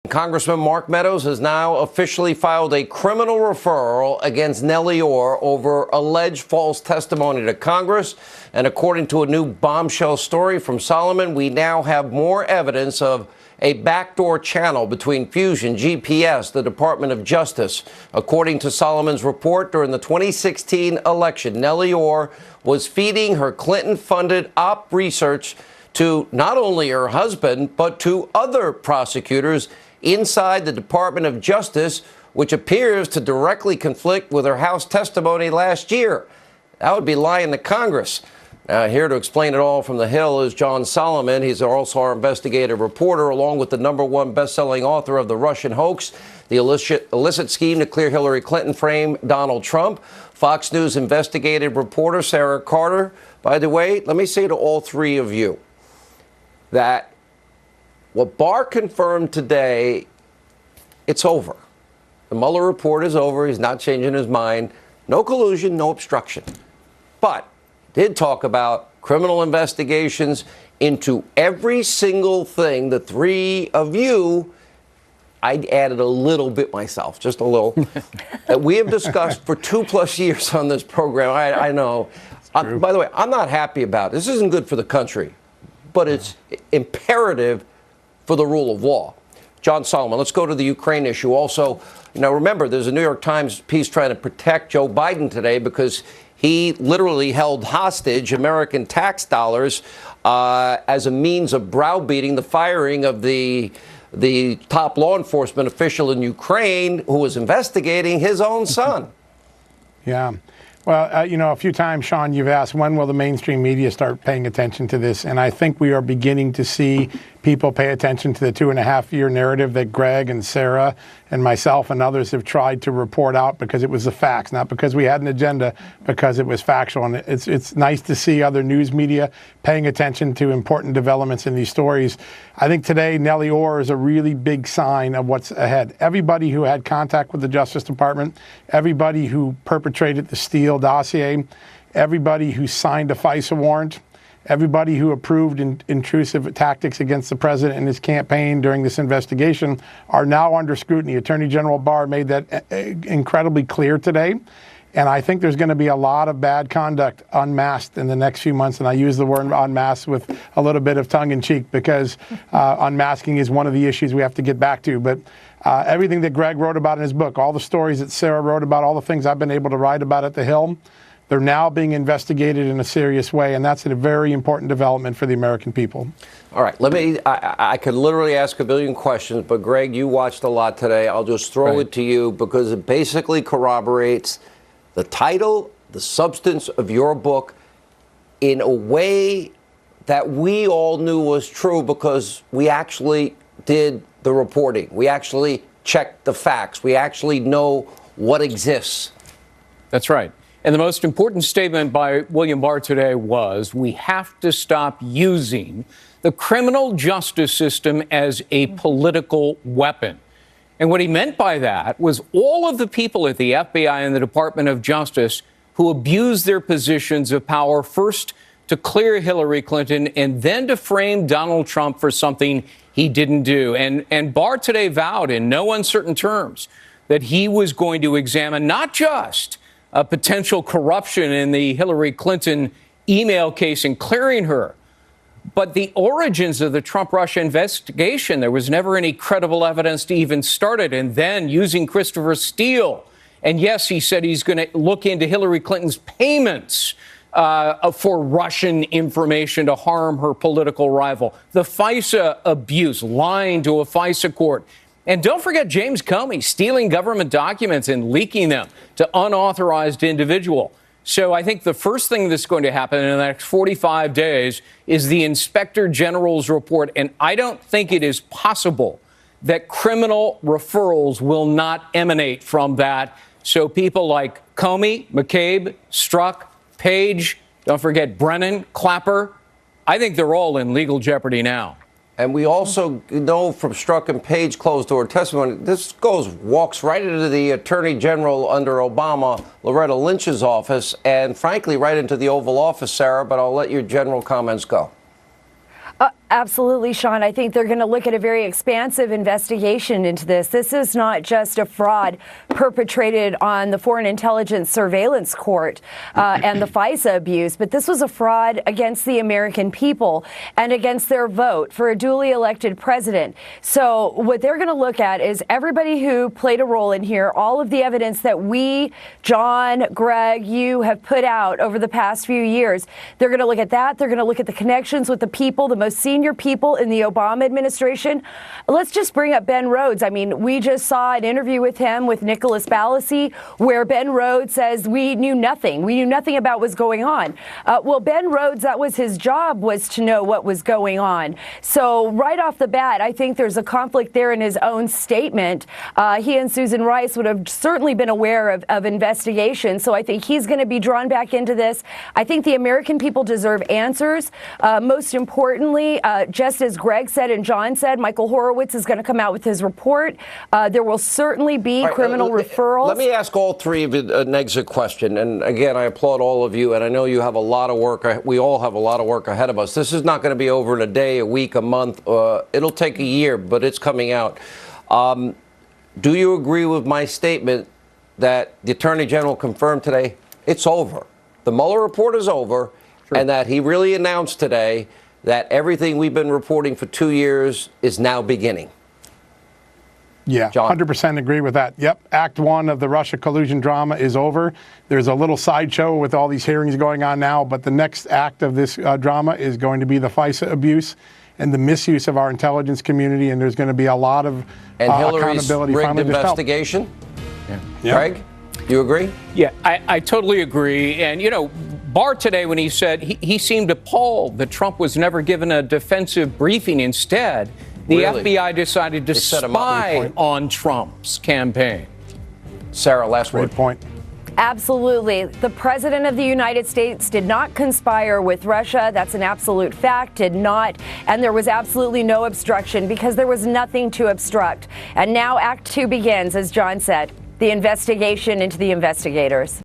Congressman Mark Meadows has now officially filed a criminal referral against Nellie over alleged false testimony to Congress. And according to a new bombshell story from Solomon, we now have more evidence of a backdoor channel between Fusion, GPS, the Department of Justice. According to Solomon's report, during the 2016 election, Nellie was feeding her Clinton-funded op research to not only her husband, but to other prosecutors inside the Department of Justice, which appears to directly conflict with her House testimony last year. That would be lying to Congress. Here to explain it all from the Hill is John Solomon. He's also our investigative reporter, along with the #1 best-selling author of The Russian Hoax, the illicit scheme to clear Hillary Clinton frame Donald Trump. Fox News investigative reporter Sarah Carter. By the way, let me say to all three of you that what Barr confirmed today, it's over. The Mueller report is over. He's not changing his mind. No collusion, no obstruction. But did talk about criminal investigations into every single thing the three of you, I added a little bit myself, just a little, that we have discussed for 2+ years on this program. I know. By the way, I'm not happy about it. This isn't good for the country, but it's imperative for the rule of law. John Solomon, let's go to the Ukraine issue. Also, remember, there's a New York Times piece trying to protect Joe Biden today because he literally held hostage American tax dollars as a means of browbeating the firing of the top law enforcement official in Ukraine who was investigating his own son. Yeah. Well, a few times, Sean, you've asked, when will the mainstream media start paying attention to this? And I think we are beginning to see people pay attention to the 2.5-year narrative that Greg and Sarah and myself and others have tried to report out because it was the facts, not because we had an agenda, because it was factual. And it's nice to see other news media paying attention to important developments in these stories. I think today, Nellie Ohr is a really big sign of what's ahead. Everybody who had contact with the Justice Department, everybody who perpetrated the Steele dossier, everybody who signed a FISA warrant, everybody who approved intrusive tactics against the president and his campaign during this investigation are now under scrutiny. Attorney General Barr made that incredibly clear today. And I think there's going to be a lot of bad conduct unmasked in the next few months. And I use the word unmasked with a little bit of tongue in cheek because unmasking is one of the issues we have to get back to. But everything that Greg wrote about in his book, all the stories that Sarah wrote about, all the things I've been able to write about at the Hill, they're now being investigated in a serious way, and that's a very important development for the American people. All right, I could literally ask a billion questions, but Greg, you watched a lot today. I'll just throw it to you because it basically corroborates the title, the substance of your book in a way that we all knew was true because we actually did the reporting. We actually checked the facts. We actually know what exists. That's right. And the most important statement by William Barr today was, we have to stop using the criminal justice system as a political weapon. And what he meant by that was all of the people at the FBI and the Department of Justice who abused their positions of power, first to clear Hillary Clinton and then to frame Donald Trump for something he didn't do. And Barr today vowed in no uncertain terms that he was going to examine not just potential corruption in the Hillary Clinton email case and clearing her, but the origins of the Trump-Russia investigation. There was never any credible evidence to even start it. And then using Christopher Steele. And yes, he said he's going to look into Hillary Clinton's payments for Russian information to harm her political rival. The FISA abuse, lying to a FISA court. And don't forget James Comey stealing government documents and leaking them to unauthorized individual. So I think the first thing that's going to happen in the next 45 days is the Inspector General's report. And I don't think it is possible that criminal referrals will not emanate from that. So people like Comey, McCabe, Strzok, Page, don't forget Brennan, Clapper, I think they're all in legal jeopardy now. And we also know from Strzok and Page closed-door testimony, this walks right into the Attorney General under Obama, Loretta Lynch's office, and frankly, right into the Oval Office, Sarah, but I'll let your general comments go. Absolutely, Sean. I think they're going to look at a very expansive investigation into this. This is not just a fraud perpetrated on the Foreign Intelligence Surveillance Court and the FISA abuse, but this was a fraud against the American people and against their vote for a duly elected president. So what they're going to look at is everybody who played a role in here, all of the evidence that we, John, Greg, you have put out over the past few years. They're going to look at that. They're going to look at the connections with the people, the most senior people in the Obama administration. Let's just bring up Ben Rhodes. I mean, we just saw an interview with him with Nicholas Balassi where Ben Rhodes says we knew nothing. We knew nothing about what's going on. Well, Ben Rhodes, that was his job, was to know what was going on. So right off the bat, I think there's a conflict there in his own statement. He and Susan Rice would have certainly been aware of investigations. So I think he's going to be drawn back into this. I think the American people deserve answers. Most importantly, just as Greg said and John said, Michael Horowitz is going to come out with his report. There will certainly be criminal referrals. Let me ask all three of you an exit question. And again, I applaud all of you. And I know you have a lot of work. We all have a lot of work ahead of us. This is not going to be over in a day, a week, a month. It'll take a year, but it's coming out. Do you agree with my statement that the Attorney General confirmed today it's over? The Mueller report is over, and that he really announced today that everything we've been reporting for 2 years is now beginning. Yeah, John? 100% agree with that. Yep, Act 1 of the Russia collusion drama is over. There's a little sideshow with all these hearings going on now, but the next act of this drama is going to be the FISA abuse and the misuse of our intelligence community, and there's going to be a lot of accountability. Rigged investigation? Yeah. Greg, you agree? Yeah, I totally agree. And, you know, Barr today, when he said he seemed appalled that Trump was never given a defensive briefing. Instead, the FBI decided to spy on Trump's campaign. Sarah, last word. Great point. Absolutely. The President of the United States did not conspire with Russia. That's an absolute fact, did not. And there was absolutely no obstruction because there was nothing to obstruct. And now Act 2 begins, as John said, the investigation into the investigators.